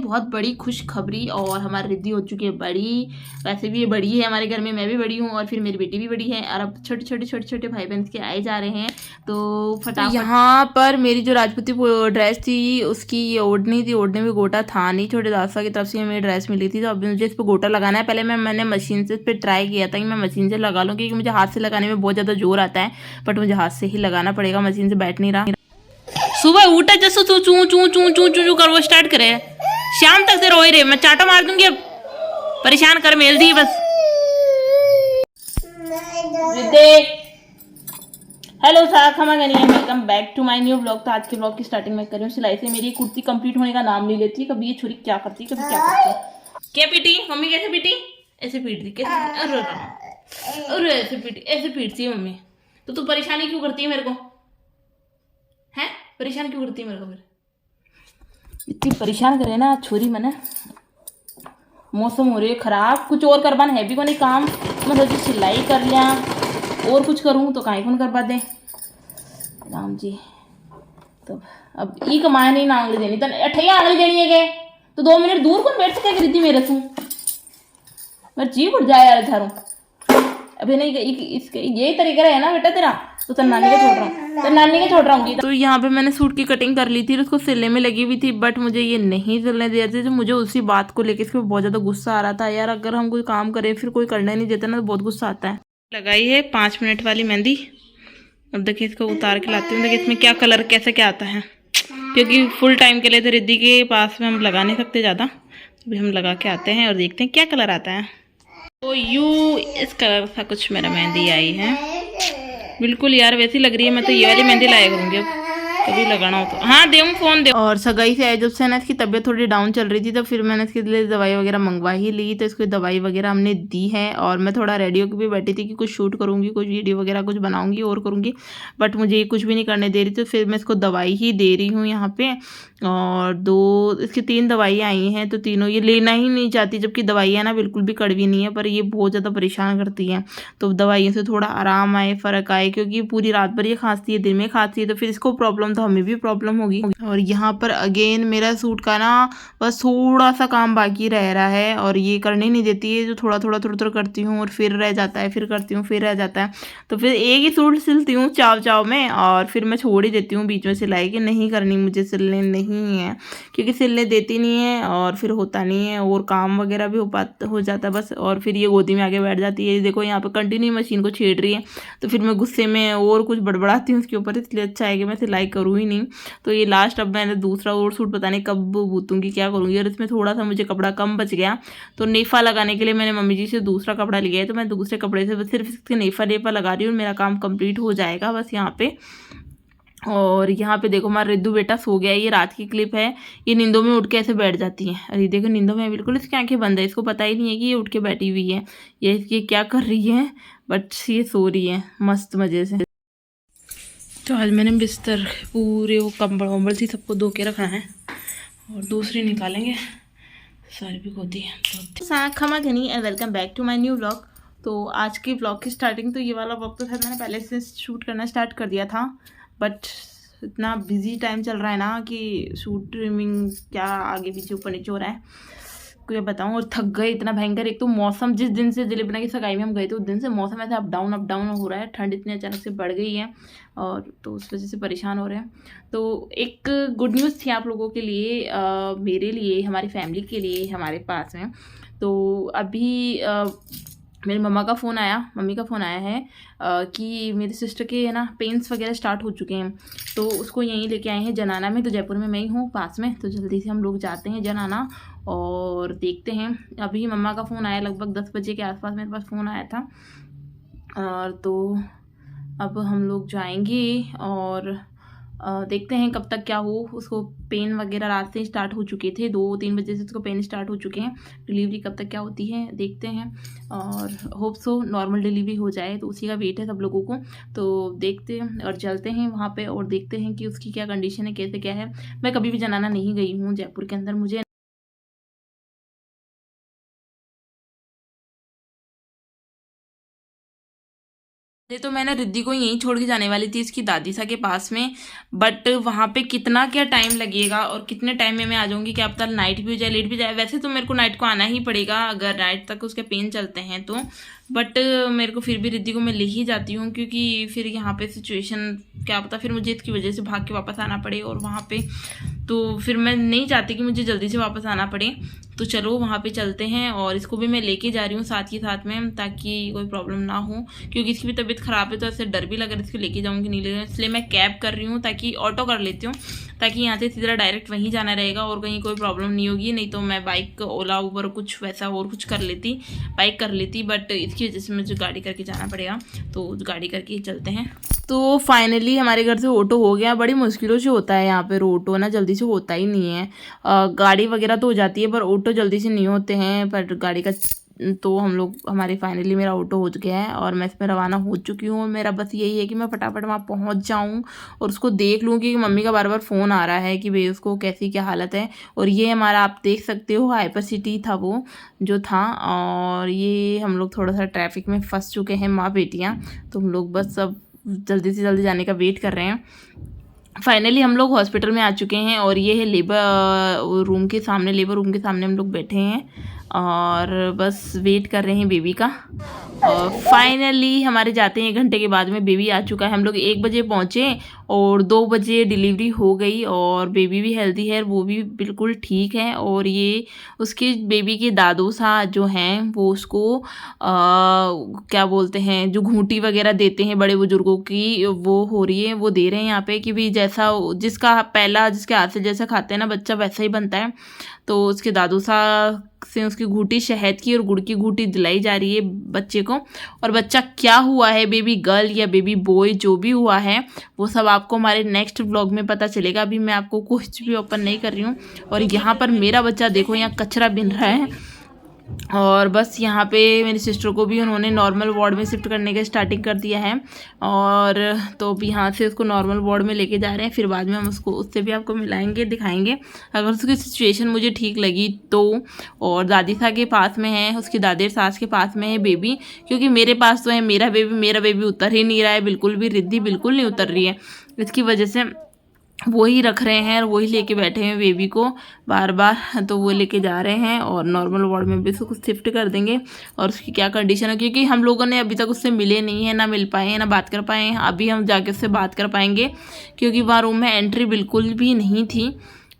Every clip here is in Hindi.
बहुत बड़ी खुशखबरी, और हमारी रिद्धि हो चुकी है बड़ी। वैसे भी ये बड़ी है हमारे घर में, मैं भी बड़ी हूँ और फिर मेरी बेटी भी बड़ी है, और अब छोटे छोटे भाई बहन के आए जा रहे हैं। तो फटाफट यहाँ पर मेरी जो राजपूती ड्रेस थी उसकी ये ओढ़नी थी, ओढ़ने में गोटा था नहीं, छोटे दासा की तरफ से मेरी ड्रेस मिली थी। तो अभी मुझे इस पर गोटा लगाना है। पहले मैंने मशीन से इस पर ट्राई किया था कि मैं मशीन से लगा लूँ, क्योंकि मुझे हाथ से लगाने में बहुत ज़्यादा जोर आता है, बट मुझे हाथ से ही लगाना पड़ेगा, मशीन से बैठ नहीं रहा। सुबह उठा जैसे चू चू चू चू चू चू चू कर वो स्टार्ट करे, शाम तक से रोए रहे, मैं चाटा मार दूंगी अब, परेशान कर मेल दी बस। हेलो साथ हम welcome back to my new blog. तो आज के ब्लॉग की स्टार्टिंग में कर रही हूँ सिलाई से। मेरी कुर्ती कंप्लीट होने का नाम नहीं लेती। कभी ये छुरी क्या करती, कभी क्या करती है। क्या पीटी मम्मी, कैसे पीटी? ऐसे पीटती, कैसे? अरे ऐसे पीटती है मम्मी। तो तू परेशानी क्यों करती है मेरे को? हैं परेशान क्यों करती है मेरे को? फिर इतनी परेशान करे ना छोरी मने। मौसम हो रही है खराब, कुछ और करवान है भी को नहीं काम। मैं सोची सिलाई कर लिया और कुछ करूँ तो काहे कौन करवा दे राम जी। तो अब ई कमाया नहीं ना आंगली देनी, तो अठैया आंगली देनी है के तो 2 मिनट दूर कौन बैठ सके रिद्धि मेरे से? मेरा जी उड़ जाए यार थारू। अभी नहीं इसके यही तरीका है ना बेटा तेरा, तो नानी के छोड़ रहा हूँ, तो नानी के छोड़ रहा हूँ। तो यहाँ पे मैंने सूट की कटिंग कर ली थी, उसको सिलने में लगी हुई थी, बट मुझे ये नहीं सिलने दिया था। तो मुझे उसी बात को लेकर इसमें बहुत ज़्यादा गुस्सा आ रहा था यार। अगर हम कोई काम करें फिर कोई करना नहीं देता ना, तो बहुत गुस्सा आता है। लगाई है 5 मिनट वाली मेहंदी। अब देखिए इसको उतार के लाती हूँ, देखिए इसमें क्या कलर कैसे क्या आता है, क्योंकि फुल टाइम के लिए तो रिद्धि के पास में हम लगा नहीं सकते ज़्यादा। अभी हम लगा के आते हैं और देखते हैं क्या कलर आता है। तो यू इस कलर का कुछ मेरा मेहंदी आई है, बिल्कुल यार वैसी लग रही है। मैं तो ये वाली मेहंदी लाया करूँगी अब, कभी लगाना हो तो। हाँ देऊँ फोन दे। और सगाई से आए जब से ना इसकी तबीयत थोड़ी डाउन चल रही थी, तो फिर मैंने इसके लिए दवाई वगैरह मंगवा ही ली। तो इसको दवाई वगैरह हमने दी है, और मैं थोड़ा रेडी होकर भी बैठी थी कि कुछ शूट करूँगी, कुछ वीडियो वगैरह कुछ बनाऊँगी और करूँगी, बट मुझे ये कुछ भी नहीं करने दे रही। तो फिर मैं इसको दवाई ही दे रही हूँ यहाँ पे। और 2 इसकी 3 दवाइयाँ आई हैं, तो तीनों ये लेना ही नहीं चाहती, जबकि दवाइयाँ ना बिल्कुल भी कड़वी नहीं है, पर ये बहुत ज़्यादा परेशान करती हैं। तो दवाइयों से थोड़ा आराम आए, फ़र्क आए, क्योंकि पूरी रात भर ये खांसती है, दिन में खांसती है, तो फिर इसको प्रॉब्लम तो हमें भी प्रॉब्लम होगी। और यहाँ पर अगेन मेरा सूट का ना बस थोड़ा सा काम बाकी रह रहा है, और ये करने नहीं देती है। जो थोड़ा थोड़ा करती हूँ और फिर रह जाता है, फिर करती हूँ फिर रह जाता है। तो फिर एक ही सूट सिलती हूँ चाव में, और फिर मैं छोड़ ही देती हूँ बीच में सिलाई, कि नहीं करनी मुझे, सिलने नहीं है, क्योंकि सिलने देती नहीं है और फिर होता नहीं है, और काम वगैरह भी हो जाता है बस। और फिर ये गोदी में आके बैठ जाती है। देखो यहाँ पे कंटिन्यू मशीन को छेड़ रही है, तो फिर मैं गुस्से में और कुछ बड़बड़ाती हूँ उसके ऊपर, इसलिए अच्छा है कि मैं सिलाई करूँ ही नहीं। तो ये लास्ट, अब मैंने दूसरा और सूट पता नहीं कब बूतूंगी, क्या करूँगी। और इसमें थोड़ा सा मुझे कपड़ा कम बच गया, तो नेफा लगाने के लिए मैंने मम्मी जी से दूसरा कपड़ा लिया है। तो मैं दूसरे कपड़े से सिर्फ इसके नेफा लगा रही हूँ, मेरा काम कंप्लीट हो जाएगा बस यहाँ पे। और यहाँ पे देखो हमारा रिद्धू बेटा सो गया है। ये रात की क्लिप है, ये नींदों में उठ के ऐसे बैठ जाती है। अरे देखो नींदों में बिल्कुल इसकी आंखें बंद है, इसको पता ही नहीं है कि ये उठ के बैठी हुई है, ये क्या कर रही है, बट ये सो रही है मस्त मज़े से। तो आज मैंने बिस्तर पूरे वो कंबल वम्बल थी सबको धो के रखा है, और दूसरी निकालेंगे, सारी भी होती है। खमा घनी and welcome back to my new vlog. तो आज की व्लॉग की स्टार्टिंग, तो ये वाला व्लॉग तो शायद मैंने पहले से शूट करना स्टार्ट कर दिया था, बट इतना बिजी टाइम चल रहा है ना कि शूट ट्रिमिंग क्या आगे पीछे ऊपर नीचे हो रहा है, कोई बताऊँ। और थक गए इतना भयंकर। एक तो मौसम, जिस दिन से जलेबना की सगाई में हम गए थे उस दिन से मौसम ऐसे अप डाउन हो रहा है, ठंड इतनी अचानक से बढ़ गई है, और तो उस वजह से परेशान हो रहे हैं। तो एक गुड न्यूज़ थी आप लोगों के लिए, मेरे लिए, हमारी फैमिली के लिए, हमारे पास में। तो अभी मेरी मम्मी का फ़ोन आया है कि मेरी सिस्टर के है ना पेन्स वगैरह स्टार्ट हो चुके हैं, तो उसको यहीं लेके आए हैं जनाना में। तो जयपुर में मैं ही हूँ पास में, तो जल्दी से हम लोग जाते हैं जनाना और देखते हैं। अभी मम्मा का फ़ोन आया लगभग 10 बजे के आसपास मेरे पास फ़ोन आया था, और तो अब हम लोग जाएंगे और देखते हैं कब तक क्या हो। उसको पेन वगैरह रात से स्टार्ट हो चुके थे, 2-3 बजे से उसको पेन स्टार्ट हो चुके हैं। डिलीवरी कब तक क्या होती है देखते हैं, और होप सो नॉर्मल डिलीवरी हो जाए, तो उसी का वेट है सब लोगों को। तो देखते हैं और चलते हैं वहाँ पे, और देखते हैं कि उसकी क्या कंडीशन है, कैसे क्या है। मैं कभी भी जनाना नहीं गई हूँ जयपुर के अंदर, मुझे तो मैंने रिद्धि को यहीं छोड़ के जाने वाली थी इसकी दादी सा के पास में, बट वहाँ पे कितना क्या टाइम लगेगा और कितने टाइम में मैं आ जाऊँगी, क्या पता नाइट भी हो जाए लेट भी जाए। वैसे तो मेरे को नाइट को आना ही पड़ेगा अगर नाइट तक उसके पेन चलते हैं तो, बट मेरे को फिर भी रिद्धि को मैं ले ही जाती हूँ, क्योंकि फिर यहाँ पे सिचुएशन क्या पता फिर मुझे इसकी वजह से भाग के वापस आना पड़े और वहाँ पे तो फिर मैं नहीं चाहती कि मुझे जल्दी से वापस आना पड़े। तो चलो वहाँ पे चलते हैं और इसको भी मैं लेके जा रही हूँ साथ ही साथ में, ताकि कोई प्रॉब्लम ना हो, क्योंकि इसकी भी तबीयत ख़राब है तो ऐसे डर भी लग रहा है इसको लेके जाऊँगी नहीं ले, इसलिए मैं कैब कर रही हूँ, ताकि ऑटो कर लेती हूँ, ताकि यहाँ से सीधा डायरेक्ट वहीं जाना रहेगा और कहीं कोई प्रॉब्लम नहीं होगी। नहीं तो मैं बाइक ओला ऊबर कुछ वैसा और कुछ कर लेती, बाइक कर लेती, बट इसकी वजह से मुझे गाड़ी करके जाना पड़ेगा, तो गाड़ी करके ही चलते हैं। तो फाइनली हमारे घर से ऑटो हो गया। बड़ी मुश्किलों से होता है यहाँ पे ऑटो ना, जल्दी से होता ही नहीं है। गाड़ी वगैरह तो हो जाती है पर ऑटो जल्दी से नहीं होते हैं, पर गाड़ी का तो हम लोग हमारी फाइनली मेरा ऑटो हो गया है और मैं इसमें रवाना हो चुकी हूँ। मेरा बस यही है कि मैं फटाफट वहाँ पहुँच जाऊँ और उसको देख लूँ, कि मम्मी का बार बार फ़ोन आ रहा है कि भाई उसको कैसी क्या हालत है। और ये हमारा आप देख सकते हो हाइपर सिटी था वो जो था, और ये हम लोग थोड़ा सा ट्रैफिक में फंस चुके हैं माँ बेटियाँ, तो हम लोग बस सब जल्दी से जल्दी जाने का वेट कर रहे हैं। फाइनली हम लोग हॉस्पिटल में आ चुके हैं और ये है लेबर रूम के सामने हम लोग बैठे हैं और बस वेट कर रहे हैं बेबी का। और फाइनली हमारे जाते हैं 1 घंटे के बाद में बेबी आ चुका है। हम लोग 1 बजे पहुँचे और 2 बजे डिलीवरी हो गई और बेबी भी हेल्दी है, वो भी बिल्कुल ठीक है। और ये उसके बेबी के दादू सा जो हैं वो उसको क्या बोलते हैं, जो घूंटी वगैरह देते हैं बड़े बुजुर्गों की, वो हो रही है, वो दे रहे हैं यहाँ पे, कि भी जैसा जिसके हाथ से जैसा खाते हैं ना बच्चा वैसा ही बनता है। तो उसके दादू सा से उसकी घूंटी शहद की और गुड़ की घूंटी दिलाई जा रही है बच्चे को। और बच्चा क्या हुआ है, बेबी गर्ल या बेबी बॉय जो भी हुआ है वो सब आपको हमारे नेक्स्ट व्लॉग में पता चलेगा। अभी मैं आपको कुछ भी ओपन नहीं कर रही हूँ। और यहाँ पर मेरा बच्चा देखो यहाँ कचरा बिन रहा है। और बस यहाँ पे मेरी सिस्टर को भी उन्होंने नॉर्मल वार्ड में शिफ्ट करने का स्टार्टिंग कर दिया है, और तो अब यहाँ से उसको नॉर्मल वार्ड में लेके जा रहे हैं। फिर बाद में हम उससे भी आपको मिलाएंगे, दिखाएंगे अगर उसकी सिचुएशन मुझे ठीक लगी तो। और दादी सास के पास में है, उसकी दादी सास के पास में है बेबी, क्योंकि मेरे पास तो है मेरा बेबी उतर ही नहीं रहा है बिल्कुल भी। रिद्धि बिल्कुल नहीं उतर रही है, इसकी वजह से वो ही रख रहे हैं और वही लेके बैठे हैं बेबी को बार बार। तो वो लेके जा रहे हैं और नॉर्मल वार्ड में भी उसको शिफ्ट कर देंगे। और उसकी क्या कंडीशन है, क्योंकि हम लोगों ने अभी तक उससे मिले नहीं हैं, ना मिल पाए हैं, ना बात कर पाए हैं। अभी हम जाके उससे बात कर पाएंगे, क्योंकि वहाँ रूम में एंट्री बिल्कुल भी नहीं थी।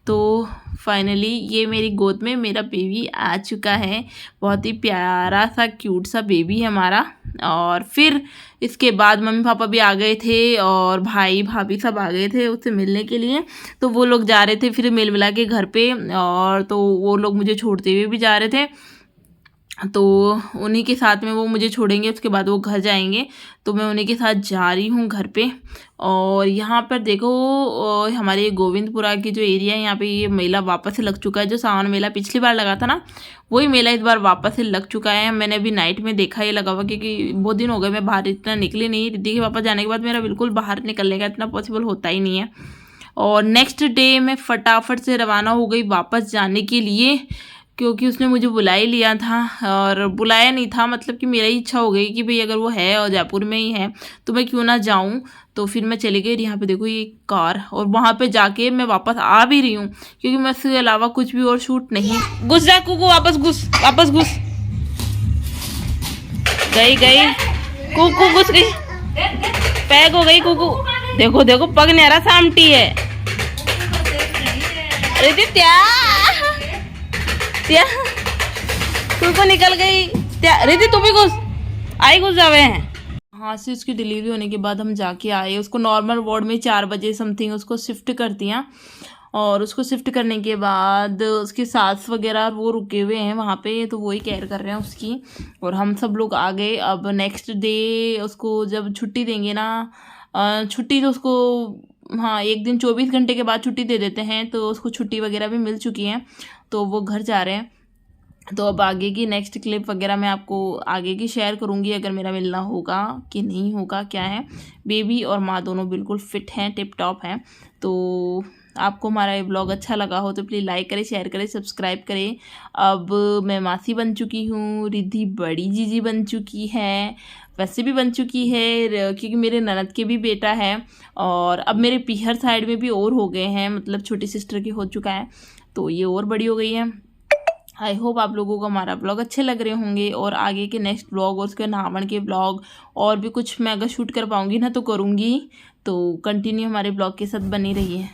तो फाइनली ये मेरी गोद में मेरा बेबी आ चुका है, बहुत ही प्यारा सा क्यूट सा बेबी है हमारा। और फिर इसके बाद मम्मी पापा भी आ गए थे और भाई भाभी सब आ गए थे उससे मिलने के लिए। तो वो लोग जा रहे थे फिर मिल मिला के घर पे, और तो वो लोग मुझे छोड़ते हुए भी जा रहे थे, तो उन्हीं के साथ में वो मुझे छोड़ेंगे, उसके बाद वो घर जाएंगे। तो मैं उन्हीं के साथ जा रही हूँ घर पे। और यहाँ पर देखो हमारे गोविंदपुरा की जो एरिया है यहाँ पे ये मेला वापस से लग चुका है। जो सावन मेला पिछली बार लगा था ना, वही मेला इस बार वापस से लग चुका है। मैंने अभी नाइट में देखा ये लगा हुआ, क्योंकि बहुत दिन हो गए मैं बाहर इतना निकली नहीं। रिद्धि के पापा जाने के बाद मेरा बिल्कुल बाहर निकलने का इतना पॉसिबल होता ही नहीं है। और नेक्स्ट डे मैं फटाफट से रवाना हो गई वापस जाने के लिए, क्योंकि उसने मुझे बुला ही लिया था। और बुलाया नहीं था, मतलब कि मेरी इच्छा हो गई कि भाई अगर वो है और जयपुर में ही है तो मैं क्यों ना जाऊं। तो फिर मैं चली गई। यहाँ पे देखो ये कार, और वहाँ पे जाके मैं वापस आ भी रही हूँ, क्योंकि मैं इसके अलावा कुछ भी और शूट नहीं। घुस जा कुकू, वापस घुस गई कुकू, घुस गई, पैक हो गई कुकू। देखो देखो पग न्यारा सामटी है। अरे त्या कुकू निकल गई। रिद्धि तू भी घुस जावे हैं। हाँ से उसकी डिलीवरी होने के बाद हम जाके आए, उसको नॉर्मल वार्ड में 4 बजे समथिंग उसको शिफ्ट कर दिया। और उसको शिफ्ट करने के बाद उसकी सास वगैरह वो रुके हुए हैं वहाँ पे, तो वही केयर कर रहे हैं उसकी। और हम सब लोग आ गए। अब नेक्स्ट डे उसको जब छुट्टी देंगे ना, छुट्टी तो उसको हाँ 1 दिन 24 घंटे के बाद छुट्टी दे देते हैं, तो उसको छुट्टी वगैरह भी मिल चुकी है, तो वो घर जा रहे हैं। तो अब आगे की नेक्स्ट क्लिप वगैरह मैं आपको आगे की शेयर करूँगी, अगर मेरा मिलना होगा कि नहीं होगा क्या है। बेबी और माँ दोनों बिल्कुल फिट हैं, टिप टॉप हैं। तो आपको हमारा ये ब्लॉग अच्छा लगा हो तो प्लीज़ लाइक करें, शेयर करें, सब्सक्राइब करें। अब मैं मासी बन चुकी हूँ, रिद्धि बड़ी जीजी बन चुकी है, वैसे भी बन चुकी है क्योंकि मेरे ननद के भी बेटा है और अब मेरे पीहर साइड में भी और हो गए हैं, मतलब छोटी सिस्टर की हो चुका है तो ये और बड़ी हो गई है। आई होप आप लोगों को हमारा ब्लॉग अच्छे लग रहे होंगे और आगे के नेक्स्ट ब्लॉग और उसके नहावन के ब्लॉग और भी कुछ मैं अगर शूट कर पाऊँगी ना तो करूँगी, तो कंटिन्यू हमारे ब्लॉग के साथ बनी रही है।